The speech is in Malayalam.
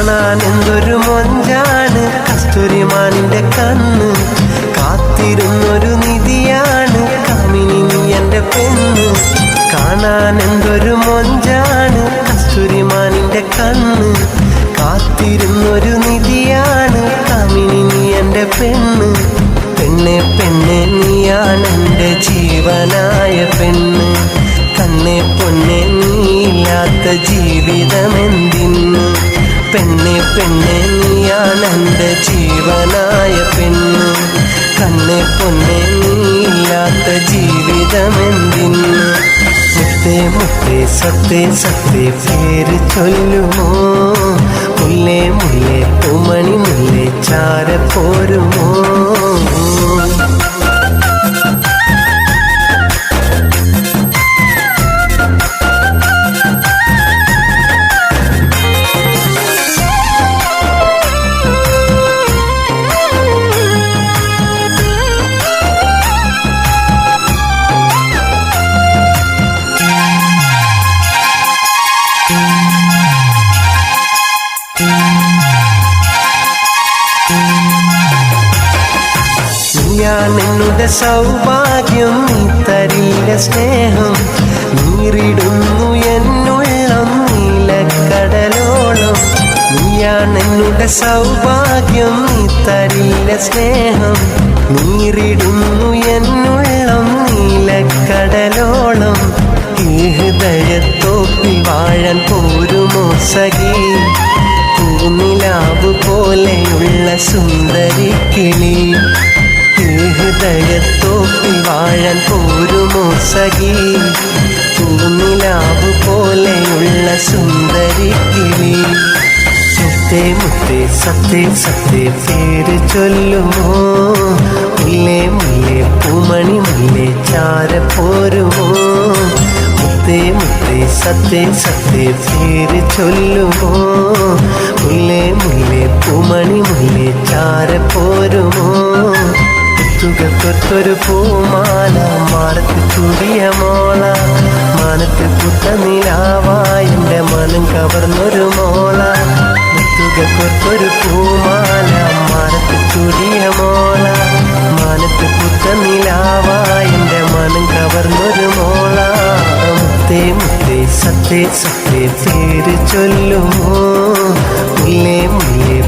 കാണാൻ എന്തൊരു മൊഞ്ചാണ് കസ്തൂരിമാനിന്റെ കണ്ണ്. കാത്തിരുന്നൊരു നിധിയാണ് കാമിനി നീ എൻ്റെ പെണ്ണ്. കാണാൻ എന്തൊരു മൊഞ്ചാണ് കസ്തൂരിമാനിന്റെ കണ്ണ്. കാത്തിരുന്നൊരു നിധിയാണ് കാമിനി നീ എൻ്റെ പെണ്ണ്. പെണ്ണെ പെണ്ണെ നീയാണെൻ്റെ ജീവനായ പെണ്ണ്. കണ്ണെ പൊന്നെ നീയില്ലാത്ത ജീവിതമെന്തിന്ന്. പെണ്ണെ പെണ്ണെ നീയാണെൻ്റെ ജീവനായ പെണ്ണ്. കണ്ണെ പൊന്നെ നീയില്ലാത്ത ജീവിതമെന്തിന്ന്. മുത്തേ മുത്തേ സത്തേ സത്തേ പേര് ചൊല്ലുമോ. മുല്ലേ മുല്ലേ പൂമണി മുല്ലേ ചാര പോരുമോ. നീയാണെന്നുടെ സൗഭാഗ്യം, നീ തരില്ല സ്നേഹം. നീറിടുന്നു എന്നുള്ളം നീലക്കടലോളം. നീയാണെന്നുടെ സൗഭാഗ്യം, നീ തരില്ല സ്നേഹം. നീറിടുന്നു എന്നുള്ളം നീലക്കടലോളം. ഈ ഹൃദയത്തോപ്പിൽ വാഴാൻ പോരുമോ സഖി. പൂനിലാവ് പോലെയുള്ള സുന്ദരി കിളി. ഈ ഹൃദയത്തോപ്പിൽ വാഴാൻ പോരുമോ സഖി. പൂനിലാവ് പോലെയുള്ള സുന്ദരി കിളി. മുത്തേ മുത്തേ സത്തേ സത്തേ പേര് ചൊല്ലുമോ. മുല്ലേ മുല്ലേ പൂമണി മുല്ലേ ചാര പോരുമോ. മുത്തേ മുത്തേ സത്തേ സത്തേ പേര് ചൊല്ലുമോ. മുല്ലേ മുല്ലേ പൂമണി മുല്ലേ ചാര പോരുമോ. ൊരു പൂമാല മാനത്ത് ചൂടിയ മോള. മാനത്ത് പുത്ത നിലാവായി എൻ്റെ മനം കവർന്നൊരു മോള. മുത്തുകൾക്കൊരു പൂമാല മാനത്ത് ചൂടിയ മോള. മാനത്ത് പുത്ത നിലാവായി എൻ്റെ മനം കവർന്നൊരു മോള. മുത്തേ മുത്തേ സത്തേ സത്തേ പേര് ചൊല്ലുമോ. മുല്ലേ മുല്ലേ